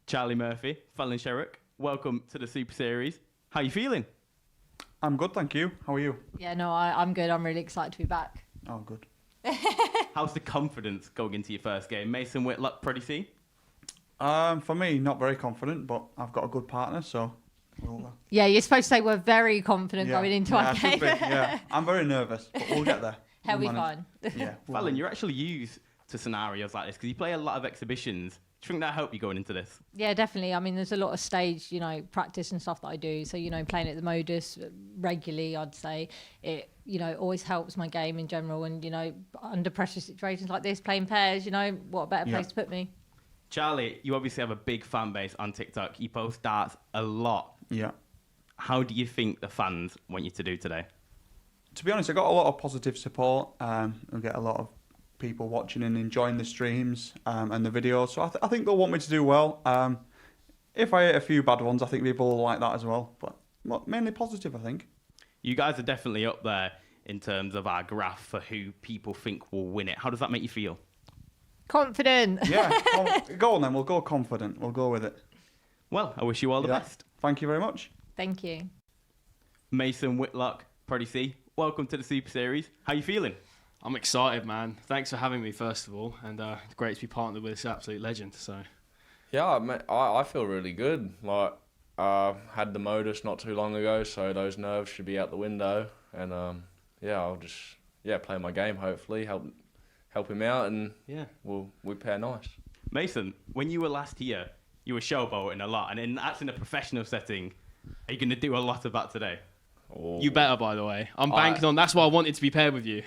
Charlie Murphy, Fallon, Sherrock. Welcome to the Super Series. How are you feeling? I'm good, thank you. How are you? Yeah, no, I'm good. I'm really excited to be back. Oh, good. How's the confidence going into your first game? Mason, Whitlock, Proddy? For me, not very confident, but I've got a good partner, so... Yeah, you're supposed to say we're very confident going into our I should game. be, yeah. I'm very nervous, but we'll get there. He'll be manage. fine. Yeah. Fallon, you're actually used to scenarios like this because you play a lot of exhibitions. Do you think that helped you going into this? Yeah, definitely. I mean, there's a lot of stage, practice and stuff that I do. So, playing at the Modus regularly, I'd say it, always helps my game in general. And, under pressure situations like this, playing pairs, what a better place to put me. Charlie, you obviously have a big fan base on TikTok. You post darts a lot. Yeah. How do you think the fans want you to do today? To be honest, I got a lot of positive support. I get a lot of people watching and enjoying the streams and the videos. So I think they'll want me to do well. If I hit a few bad ones, I think people will like that as well. But mainly positive, I think. You guys are definitely up there in terms of our graph for who people think will win it. How does that make you feel? Confident. Yeah, go on then. We'll go confident. We'll go with it. Well, I wish you all the best. Thank you very much. Thank you. Mason, Whitlock, Proddy, welcome to the Super Series. How you feeling? I'm excited, man. Thanks for having me, first of all, and it's great to be partnered with this absolute legend. So, yeah, I feel really good. Like, had the Modus not too long ago, so those nerves should be out the window. And I'll just play my game. Hopefully, help him out, and we pair nice. Mason, when you were last here, you were showboating a lot, and that's in a professional setting. Are you going to do a lot of that today? Oh. You better, by the way. I'm banking on. That's why I wanted to be paired with you.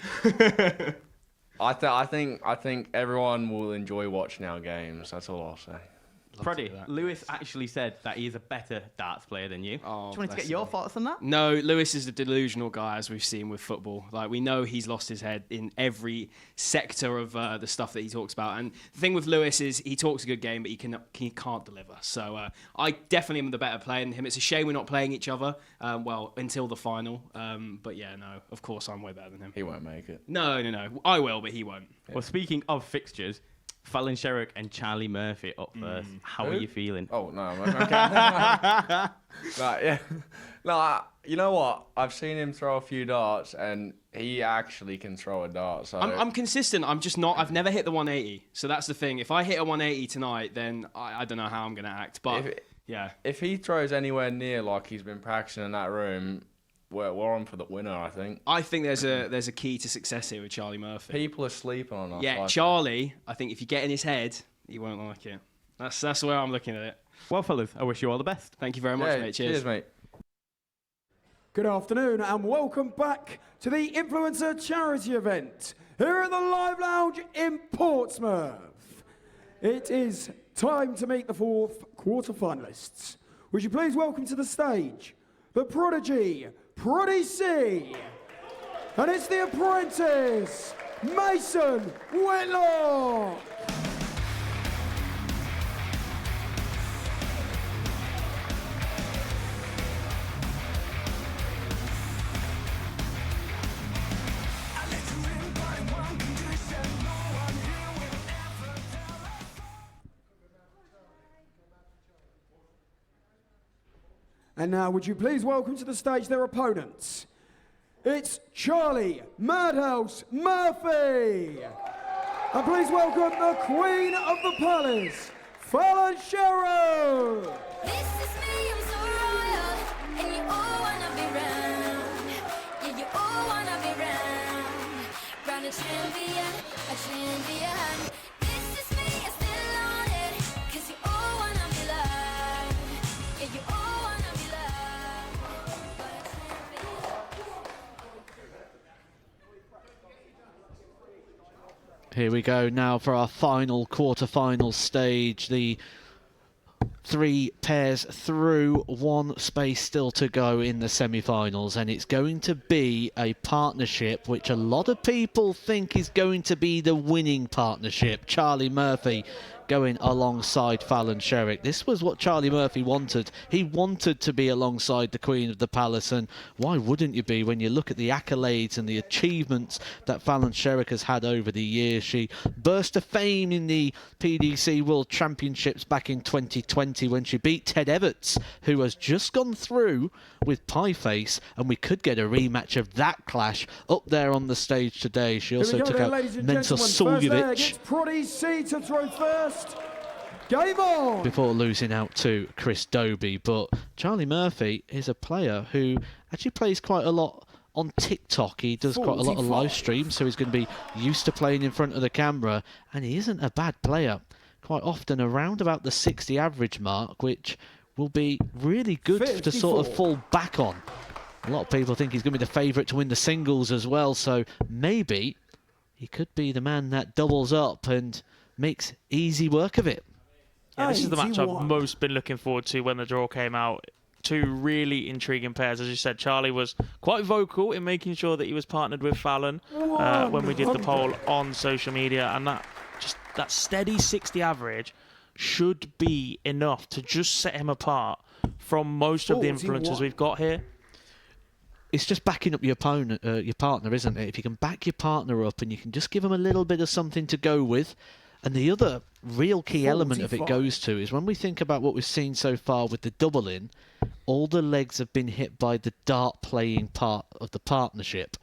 I think everyone will enjoy watching our games. That's all I'll say. Proddy, Lewis actually said that he is a better darts player than you. Oh, Do you want to get your thoughts on that? No, Lewis is a delusional guy, as we've seen with football. Like, we know he's lost his head in every sector of the stuff that he talks about. And the thing with Lewis is he talks a good game, but he can't deliver. So I definitely am the better player than him. It's a shame we're not playing each other, until the final. But yeah, no, of course I'm way better than him. He won't make it. No. I will, but he won't. Yeah. Well, speaking of fixtures, Fallon, Sherrock and Charlie Murphy up first. How are you feeling? Oh, no. Okay. Yeah. No, you know what? I've seen him throw a few darts, and he actually can throw a dart. So I'm consistent. I'm just not. I've never hit the 180. So that's the thing. If I hit a 180 tonight, then I don't know how I'm going to act. But if he throws anywhere near like he's been practicing in that room, we're on for the winner, I think. I think there's a key to success here with Charlie Murphy. People are sleeping on us. Yeah, Charlie, I think if you get in his head, he won't like it. That's where I'm looking at it. Well, fellas, I wish you all the best. Thank you very much, mate. Cheers, mate. Good afternoon and welcome back to the Influencer Charity event here at the Live Lounge in Portsmouth. It is time to meet the fourth quarter-finalists. Would you please welcome to the stage the prodigy, Proddy, and it's the apprentice, Mason Whitlock. And now, would you please welcome to the stage their opponents? It's Charlie Madhouse Murphy. And please welcome the Queen of the Palace, Fallon Sherrock. This is me, I'm so royal, and you all wanna be round. Yeah, you all wanna be round. Round a champion, a champion. This is me, I'm still on it, 'cause you all wanna be loved. Yeah, you all wanna be loved. But a champion. Here we go now for our final quarter-final stage. The three pairs through, one space still to go in the semi-finals, and it's going to be a partnership which a lot of people think is going to be the winning partnership. Charlie Murphy going alongside Fallon Sherrock. This was what Charlie Murphy wanted. He wanted to be alongside the Queen of the Palace, and why wouldn't you be when you look at the accolades and the achievements that Fallon Sherrock has had over the years? She burst to fame in the PDC World Championships back in 2020 when she beat Ted Everts, who has just gone through with Pieface, and we could get a rematch of that clash up there on the stage today. She also took out Mentor Suljevic Proddy C to throw first. Game on! Before losing out to Chris Dobie. But Charlie Murphy is a player who actually plays quite a lot on TikTok. He does quite a lot of live streams, so he's going to be used to playing in front of the camera, and he isn't a bad player. Quite often around about the 60 average mark, which will be really good 54. to sort of fall back on. A lot of people think he's going to be the favourite to win the singles as well, so maybe he could be the man that doubles up and makes easy work of it. Yeah, this is the match I've 81. most been looking forward to when the draw came out. Two really intriguing pairs. As you said, Charlie was quite vocal in making sure that he was partnered with Fallon when we did the poll on social media, and that steady 60 average should be enough to just set him apart from most of the influencers we've got here. It's just backing up your opponent, your partner, isn't it? If you can back your partner up and you can just give them a little bit of something to go with. And the other real key element of it goes to is when we think about what we've seen so far with the double-in, all the legs have been hit by the dart-playing part of the partnership.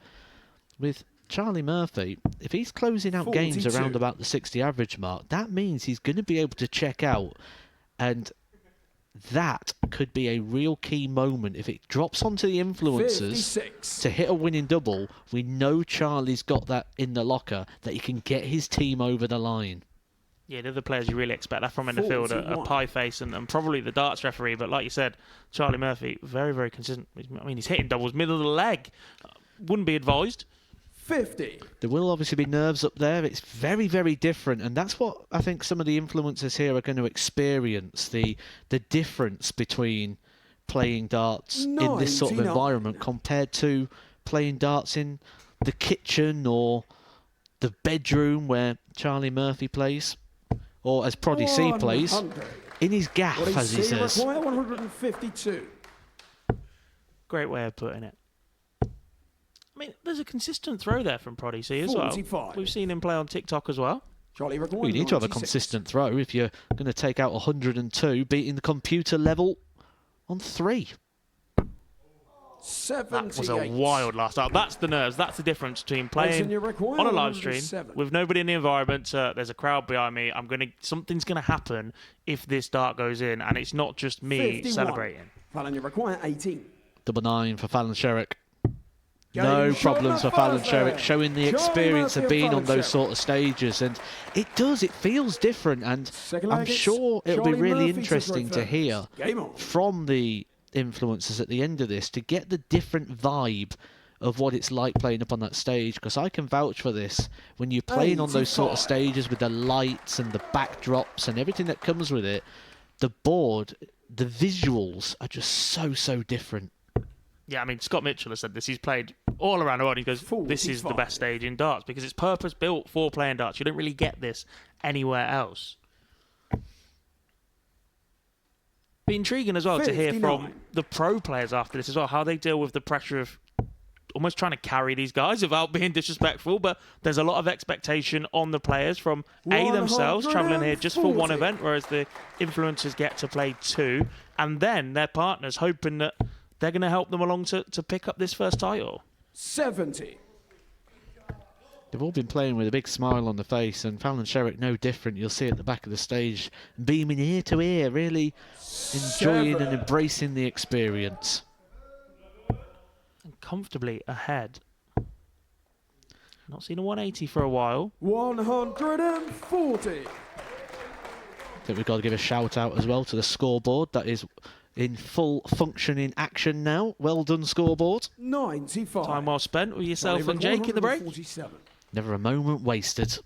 With Charlie Murphy, if he's closing out games around about the 60 average mark, that means he's going to be able to check out, and that could be a real key moment. If it drops onto the influencers 56. to hit a winning double, we know Charlie's got that in the locker, that he can get his team over the line. Yeah, the other players you really expect that from in the field are 41. Pieface and probably the darts referee. But like you said, Charlie Murphy, very, very consistent. I mean, he's hitting doubles middle of the leg. Wouldn't be advised. 50. There will obviously be nerves up there. It's very, very different, and that's what I think some of the influencers here are going to experience, the difference between playing darts in this sort of 99. environment compared to playing darts in the kitchen or the bedroom where Charlie Murphy plays, or as Proddy C plays, 100. in his gaff, Proddy as he C says. require 152. Great way of putting it. I mean, there's a consistent throw there from Proddy C as well. 45. We've seen him play on TikTok as well. Charlie require You need to have a 96. consistent throw if you're going to take out 102, beating the computer level on 3. 78. That was a wild last out. That's the nerves. That's the difference between playing on a live stream 107. with nobody in the environment. There's a crowd behind me. Something's gonna happen if this dart goes in, and it's not just me 51. celebrating. Fallon, you require 18. Double 9 for Fallon Sherrock. Game No shot problems for number Fallon five Sherrock, there. showing the Charlie experience Murphy of and being Fallon on those Sherrock. sort of stages, and it does, it feels different, and Second I'm leg, it's sure it'll be Charlie really Murphy to interesting throw to hear first. Game on. from the influencers at the end of this to get the different vibe of what it's like playing up on that stage, because I can vouch for this. When you're playing on those sort of 85. stages with the lights and the backdrops and everything that comes with it, the board, the visuals are just so different. Yeah, I mean, Scott Mitchell has said this. He's played all around the world. He goes, this is the 45. best stage in darts because it's purpose built for playing darts. You don't really get this anywhere else. Be intriguing as well to hear 59. from the pro players after this as well, how they deal with the pressure of almost trying to carry these guys without being disrespectful. But there's a lot of expectation on the players from themselves travelling here just for one 140. event, whereas the influencers get to play 2, and then their partners hoping that they're going to help them along to pick up this first title. 70. They've all been playing with a big smile on the face, and Fallon Sherrock no different. You'll see at the back of the stage, beaming ear to ear, really enjoying and embracing the experience. And comfortably ahead. Not seen a 180 for a while. 140. I think we've got to give a shout out as well to the scoreboard that is in full functioning action now. Well done, scoreboard. 95. Time well spent with yourself Charlie and Jake in the break. 147. Never a moment wasted.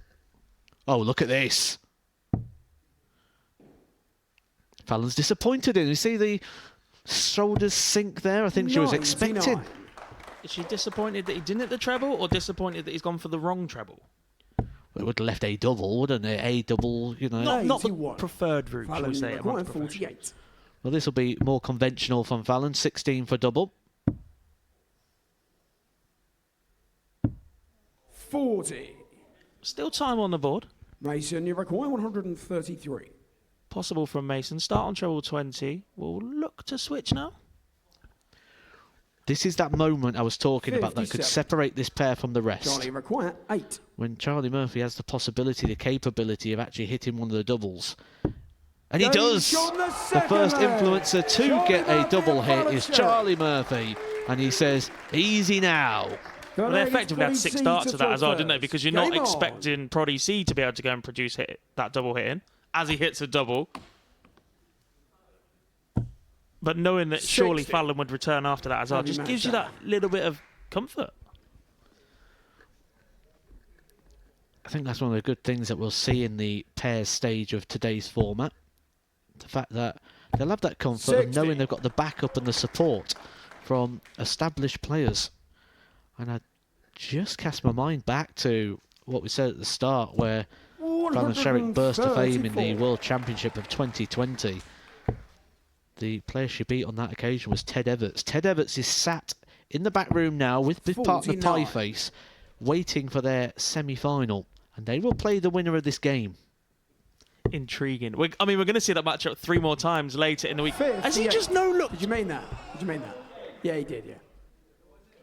Oh, look at this. Fallon's disappointed in. You see the shoulders sink there? I think she was 99. expecting. Is she disappointed that he didn't at the treble, or disappointed that he's gone for the wrong treble? it would have left a double, wouldn't it? A double, you know. Not the 81. preferred route, shall we Fallon, say, you amongst require professionals. 48. Well, this will be more conventional from Fallon. 16 for double. 40. Still time on the board. Mason, you require 133. Possible from Mason. Start on treble 20. We'll look to switch now. This is that moment I was talking about that could 57. separate this pair from the rest. Charlie require 8. When Charlie Murphy has the possibility, the capability of actually hitting one of the doubles. And he Game does! shot the The second first leg. influencer to Charlie get a Murphy double and hit Fallon is Sherrock. Charlie Murphy. And he says, easy now. Well, they effectively had 6 starts of that as well, didn't they? first. Because you're not Game on. expecting Proddy C to be able to go and produce that double hit in as he hits a double. But knowing that surely 60. Fallon would return after that as well Heavy just match gives you that little bit of comfort. I think that's one of the good things that we'll see in the pairs stage of today's format. The fact that they'll have that comfort of 60. knowing they've got the backup and the support from established players. And I just cast my mind back to what we said at the start, where Fallon Sherrock burst to fame in the 134. World Championship of 2020. The player she beat on that occasion was Ted Everts. Ted Everts is sat in the back room now with his partner 49. Pieface, waiting for their semi-final. And they will play the winner of this game. Intriguing. We're going to see that matchup 3 more times later in the week. Has he 58. just no look? Did you mean that? Did you mean that? Yeah, he did, yeah.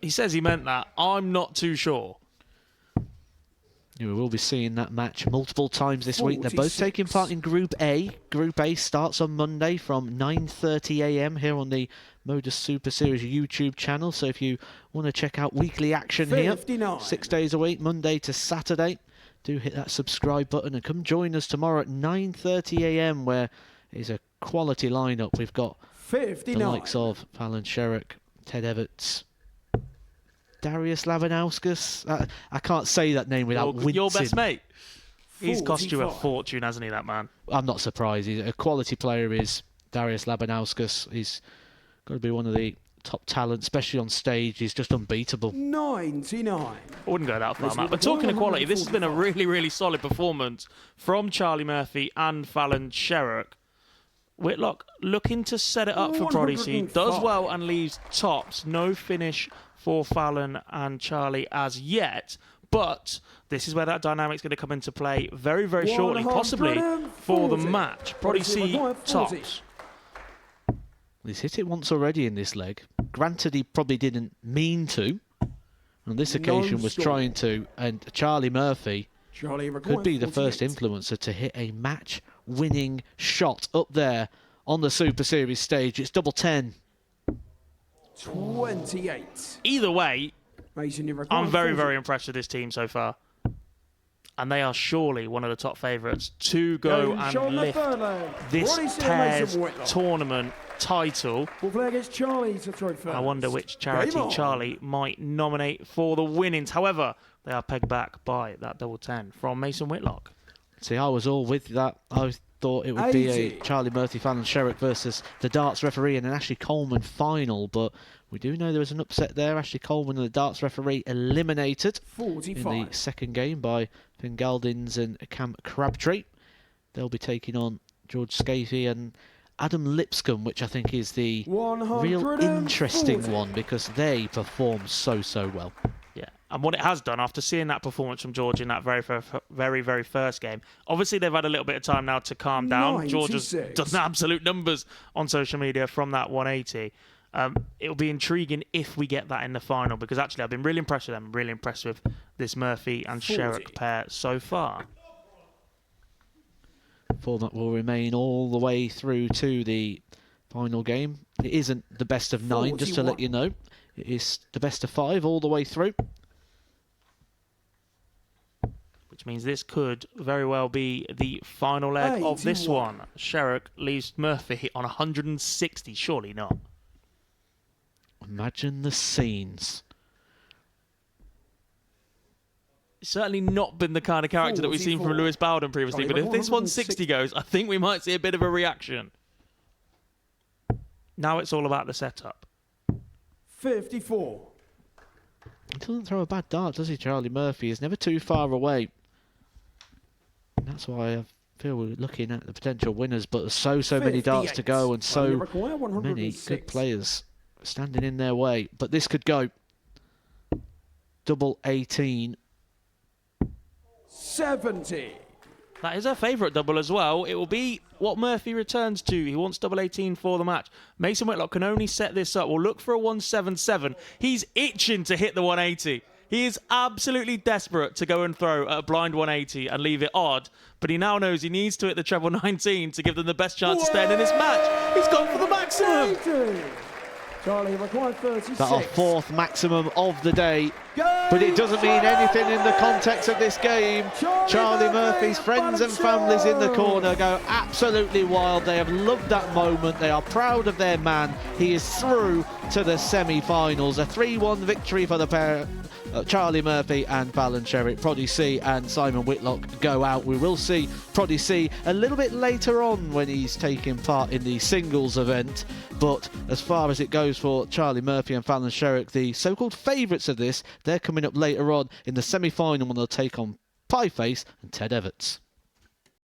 He says he meant that. I'm not too sure. We will be seeing that match multiple times this week. They're both 46. taking part in Group A. Group A starts on Monday from 9:30 a.m. here on the Modus Super Series YouTube channel. So if you want to check out weekly action 59. here, 6 days a week, Monday to Saturday, do hit that subscribe button and come join us tomorrow at 9:30 a.m. where is a quality lineup. We've got 59. the likes of Fallon Sherrock, Ted Everts, Darius Labanauskas. I can't say that name without wincing. Your best mate. He's cost you a 45. fortune, hasn't he, that man? I'm not surprised. He's a quality player is Darius Labanauskas. He's got to be one of the top talents, especially on stage. He's just unbeatable. 99. I wouldn't go that far, Listen, Matt. But we're talking of quality, this has been a 145. really, really solid performance from Charlie Murphy and Fallon Sherrock. Whitlock looking to set it up for Proddy C. Does 105. well and leaves tops. No finish for Fallon and Charlie as yet. But this is where that dynamic's going to come into play very, very shortly, possibly for the 140. match. Proddy C 40. tops. He's hit it once already in this leg. Granted, he probably didn't mean to. On this occasion, was Non-stop. trying to. And Charlie Murphy Charlie could be the first 48. influencer to hit a match-winning shot up there on the Super Series stage. It's double 10. 28. Either way, Mason, you require I'm very, 40. very impressed with this team so far. And they are surely one of the top favourites to go Game shot and the lift third leg. this Proddy C and pair's Mason Whitlock. tournament title. Ball play against Charlie to throw first. I wonder which charity Game on. Charlie might nominate for the winnings. However, they are pegged back by that double 10 from Mason Whitlock. See, I was all with that. I thought it would be a 80. Charlie Murphy, Fallon Sherrock versus the darts referee and an Ashley Coleman final, but we do know there was an upset there. Ashley Coleman and the darts referee eliminated in 45. the second game by Finn Galdins and Cam Crabtree. They'll be taking on George Scafie and Adam Lipscomb, which I think is the real interesting 140. one because they perform so well. Yeah, and what it has done after seeing that performance from George in that very first game, obviously they've had a little bit of time now to calm down. George has 96. done absolute numbers on social media from that 180. It'll be intriguing if we get that in the final because actually I've been really impressed with them. Really impressed with this Murphy and 40. Sherrock pair so far. Format will remain all the way through to the final game. It isn't the best of 9, just to let 41. you know. It is the best of 5 all the way through. Which means this could very well be the final leg of this 81. one. Sherrock leaves Murphy on 160. Surely not. Imagine the scenes. It's certainly not been the kind of character that we've seen from 44. Lewis Bowden previously, Sorry, but if this 160 goes, I think we might see a bit of a reaction. Now it's all about the setup. 54. He doesn't throw a bad dart, does he, Charlie Murphy? He's never too far away. that's why I feel we're looking at the potential winners, but there's so many darts to go and so many good players standing in their way. But this could go double 18. 70. That is her favourite double as well. It will be what Murphy returns to. He wants double 18 for the match. Mason Whitlock can only set this up. We'll look for a 177. He's itching to hit the 180. He is absolutely desperate to go and throw a blind 180 and leave it odd, but he now knows he needs to hit the treble 19 to give them the best chance of staying in this match. He's gone for the maximum. Charlie required 36. That's our 4th maximum of the day, but it doesn't mean anything in the context of this game. Charlie Murphy's friends and families in the corner go absolutely wild. They have loved that moment. They are proud of their man. He is through to the semi-finals. A 3-1 victory for the pair. Charlie Murphy and Fallon, Sherrock, Proddy C and Simon Whitlock go out. We will see Proddy C a little bit later on when he's taking part in the singles event. But as far as it goes for Charlie Murphy and Fallon Sherrock, the so-called favourites of this, they're coming up later on in the semi-final when they'll take on Pieface and Ted Everts.